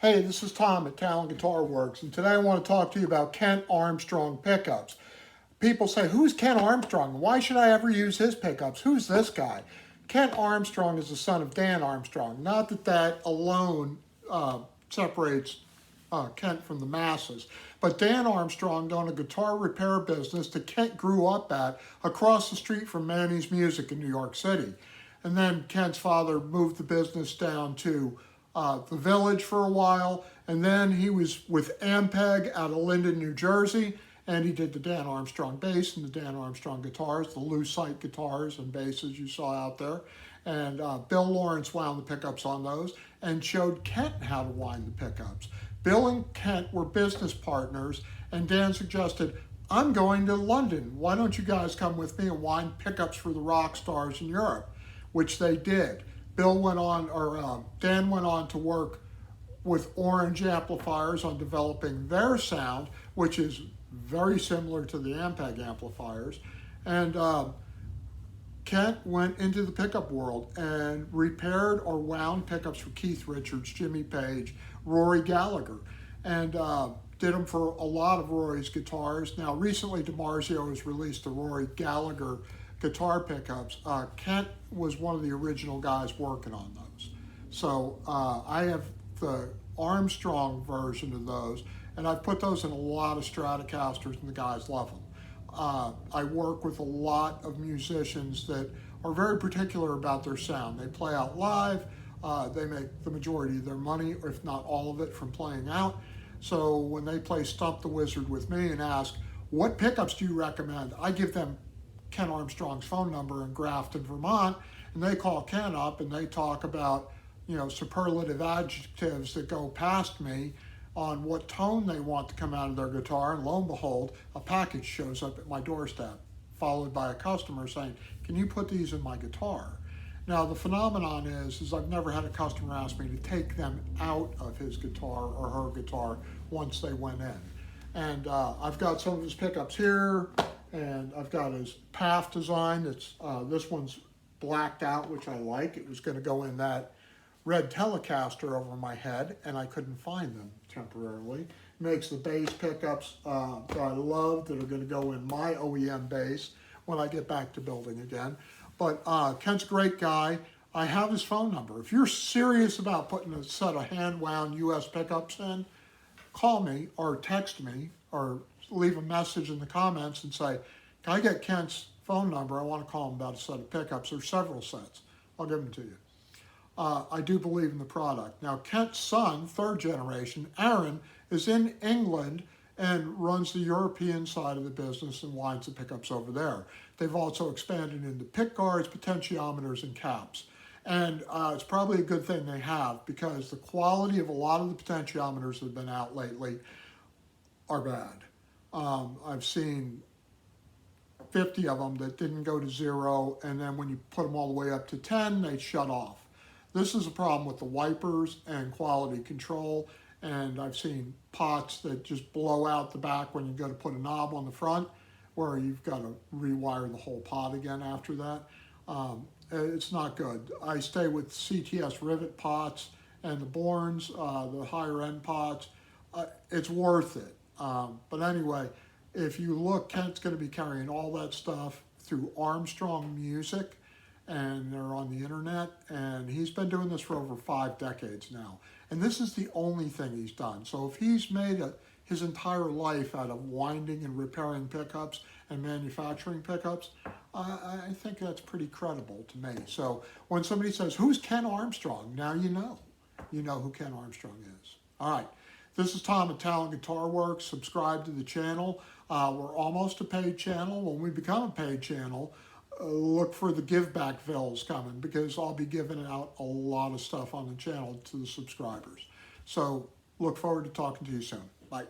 Hey, this is Tom at Talent Guitar Works, and today I want to talk to you about Kent Armstrong pickups. People say, who's Kent Armstrong? Why should I ever use his pickups? Who's this guy? Kent Armstrong is the son of Dan Armstrong. Not that that alone separates Kent from the masses, but Dan Armstrong owned a guitar repair business that Kent grew up at across the street from Manny's Music in New York City. And then Kent's father moved the business down to the Village for a while, and then he was with Ampeg out of Linden, New Jersey, and he did the Dan Armstrong bass and the Dan Armstrong guitars, the Lucite guitars and basses you saw out there. And Bill Lawrence wound the pickups on those and showed Kent how to wind the pickups. Bill and Kent were business partners, and Dan suggested, I'm going to London. Why don't you guys come with me and wind pickups for the rock stars in Europe? Which they did. Dan went on to work with Orange amplifiers on developing their sound, which is very similar to the Ampeg amplifiers. And Kent went into the pickup world and repaired or wound pickups for Keith Richards, Jimmy Page, Rory Gallagher, and did them for a lot of Rory's guitars. Now, recently, DiMarzio has released the Rory Gallagher guitar pickups. Kent was one of the original guys working on those. So I have the Armstrong version of those, and I've put those in a lot of Stratocasters, and the guys love them. I work with a lot of musicians that are very particular about their sound. They play out live. They make the majority of their money, or if not all of it, from playing out. So when they play Stump the Wizard with me and ask, what pickups do you recommend? I give them Kent Armstrong's phone number in Grafton, Vermont, and they call Kent up and they talk about, superlative adjectives that go past me on what tone they want to come out of their guitar, and lo and behold, a package shows up at my doorstep, followed by a customer saying, can you put these in my guitar? Now, the phenomenon is I've never had a customer ask me to take them out of his guitar or her guitar once they went in. And I've got some of his pickups here, and I've got his PAF design. It's this one's blacked out, which I like. It was going to go in that red Telecaster over my head, and I couldn't find them temporarily. Makes the bass pickups that I love that are going to go in my OEM bass when I get back to building again. But Kent's a great guy. I have his phone number. If you're serious about putting a set of hand-wound US pickups in, call me or text me or leave a message in the comments and say, can I get Kent's phone number? I want to call him about a set of pickups or several sets. I'll give them to you. I do believe in the product. Now, Kent's son, third generation, Aaron, is in England and runs the European side of the business and winds the pickups over there. They've also expanded into pick guards, potentiometers, and caps. And it's probably a good thing they have, because the quality of a lot of the potentiometers that have been out lately are bad. I've seen 50 of them that didn't go to 0, and then when you put them all the way up to 10, they shut off. This is a problem with the wipers and quality control, and I've seen pots that just blow out the back when you go to put a knob on the front, where you've got to rewire the whole pot again after that. It's not good. I stay with CTS rivet pots and the Bournes, the higher end pots. It's worth it. But anyway, if you look, Kent's going to be carrying all that stuff through Armstrong Music, and they're on the internet, and he's been doing this for over 5 decades now. And this is the only thing he's done. So if he's made his entire life out of winding and repairing pickups and manufacturing pickups, I think that's pretty credible to me. So when somebody says, who's Kent Armstrong? Now you know. You know who Kent Armstrong is. All right. This is Tom at Talent Guitar Works. Subscribe to the channel. We're almost a paid channel. When we become a paid channel, look for the give back bills coming, because I'll be giving out a lot of stuff on the channel to the subscribers. So look forward to talking to you soon. Bye.